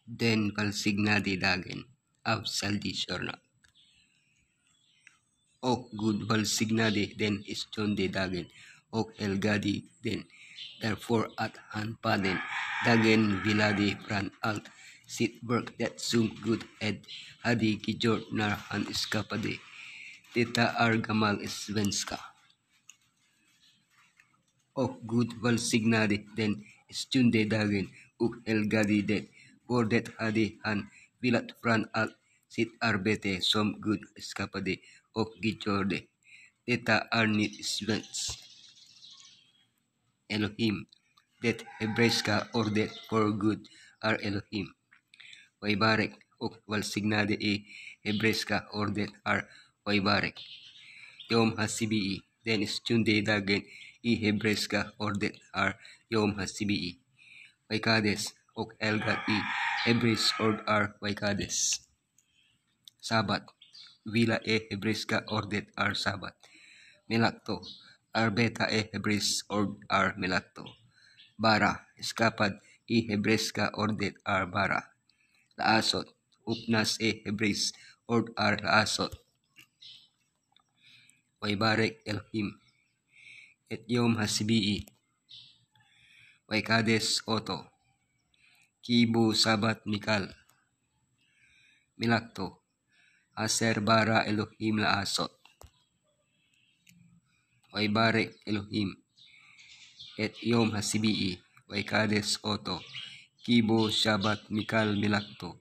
Den valsignade dagen av saldisorna. Och Gud valsignade den stunde dagen och helgade den, därför att han Fadern dagen vilade från allt sitt verk det som Gud hade gjort när han skapade. Detta är gammal svenska. Och Gud valsignade den stunde dagen och helgade den, för det hade han vilat från allt sitt arbete som Gud skapade och gjorde. Detta är nytt svenskt. Elohim. Det hebreiska ordet för Gud är Elohim. Vaybarek och valsignade i hebreiska ordet är Vaybarek. Yom Hasibii. Den stunde dagen i hebreiska ordet är Yom Hasibii. Vaykades och helgat i hebreisk ord är Vaykades. Sabat. Vila i hebreiska ordet är Sabat. Melakto. Arbeta i hebreisk ord är Melakto. Bara. Skapad i hebreiska ordet är Bara. Laasot. Upnas i hebreisk ord är Laasot. Vaybarek Elohim. Et Yom Hasibii. Vaykades Oto. Kibu Sabat Mikal. Milakto. Aser Bara Elohim Laasot. Vaybarek Elohim. Et Yom Hasibii. Vaykades Oto. Kibu Sabat Mikal Milakto.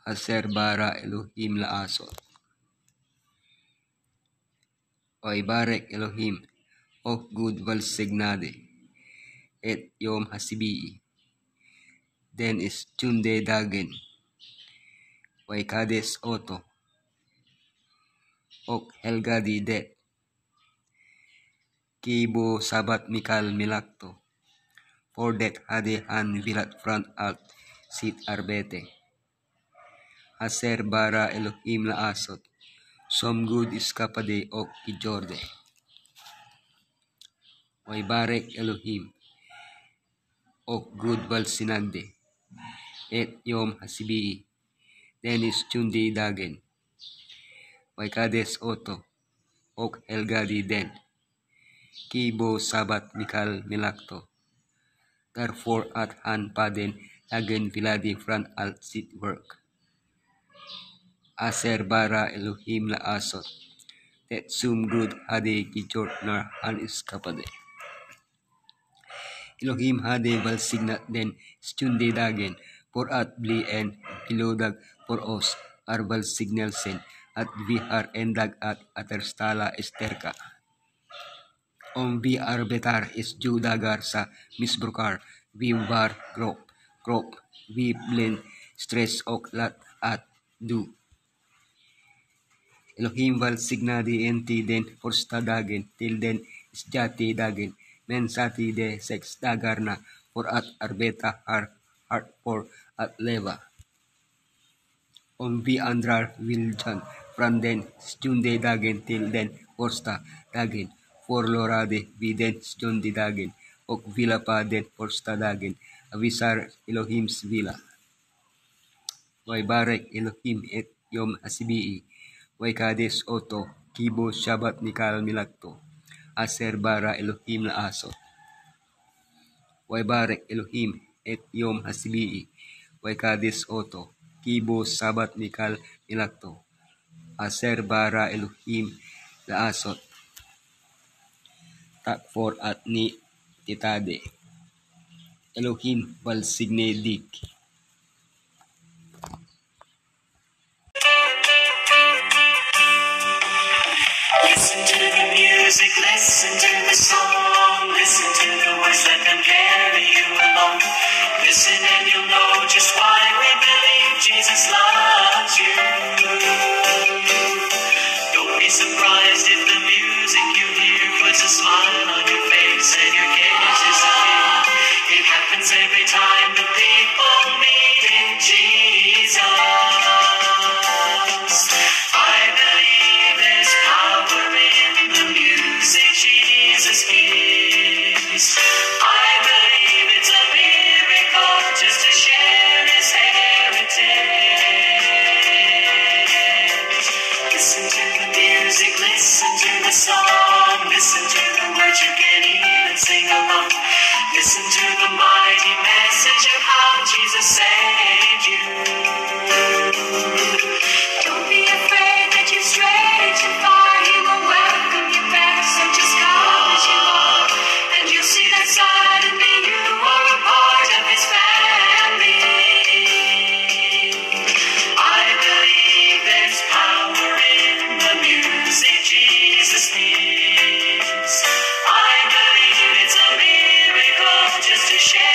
Aser Bara Elohim Laasot. Vaybarek Elohim. Och Gud valsignade. Et Yom Hasibii. Den stunde dagen. Vaykades Oto. Och helgade det. Kibu Sabat Mikal Milakto. För det hade han vilat från allt sitt arbete. Aser Bara Elohim Laasot. Som Gud skapade och gjorde. Vaybarek Elohim. Och Gud valsignade. Et Yom Hasibii. Den stunde dagen. Vaykades Oto. Och helgade den. Kibu Sabat Mikal Milakto. Därför att han Fadern dagen vilade från allt sitt verk. Aser Bara Elohim Laasot. Det som Gud hade gjort när han skapade. Elohim hade valsignat den stunde dagen för att bli en bilodag för oss, är valsignelsen att vi har en dag att återställa styrka. Om vi arbetar i 7 dagar så missbrukar vi vår kropp. Vi blir stress och lätt att dö. Elohim valsignade inte den första dagen till den 6:e dagen, men satte de 6 dagarna för att arbeta hårt för att leva. Om vi ändrar viljan från den 7:e dagen till den första dagen, förlorade vi den 7:e dagen och vila på den första dagen, avisar Elohims vila. Vaybarek Elohim et Yom Hasibii. Vaykades Oto. Kibu Sabat Mikal Milakto. Aser Bara Elohim Laasot. Vaybarek Elohim et Yom Hasibii. Vaykades Oto. Kibu Sabat Mikal Milakto. Aser Bara Elohim Laasot. Tak for at ni titade. Elohim valsignadig. Listen to the music, listen to the song, listen to the words that can carry you along. Listen and you'll know just why we believe Jesus loves you. Don't be surprised if the music you hear puts a smile on your face and your cares disappear. It happens every time the people meet in Jesus. I believe there's power in the music Jesus gives. I Listen to the mighty message of how Jesus saved you. Don't be afraid that you stray too far. He will welcome you back, so just come as you are. And you'll see that suddenly you are a part of His family. I believe there's power in the music Jesus needs. I believe it's a miracle just to share.